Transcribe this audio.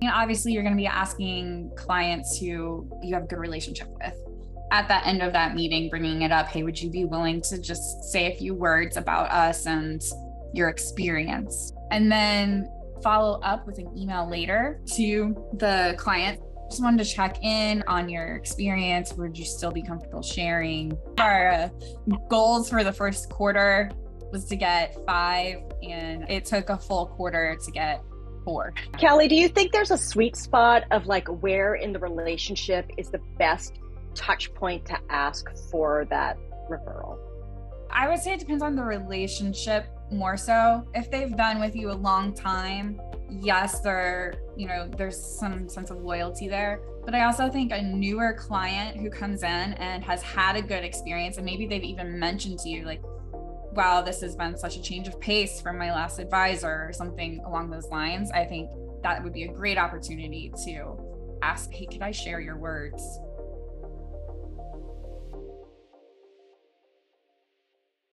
Obviously, you're going to be asking clients who you have a good relationship with. At the end of that meeting, bringing it up, hey, would you be willing to just say a few words about us and your experience? And then follow up with an email later to the client. Just wanted to check in on your experience. Would you still be comfortable sharing? Our goals for the first quarter was to get 5, and it took a full quarter to get 4. Kalli, do you think there's a sweet spot of like where in the relationship is the best touch point to ask for that referral? I would say it depends on the relationship more so. If they've been with you a long time, yes, there's some sense of loyalty there. But I also think a newer client who comes in and has had a good experience, and maybe they've even mentioned to you like, wow, this has been such a change of pace from my last advisor or something along those lines. I think that would be a great opportunity to ask, hey, could I share your words?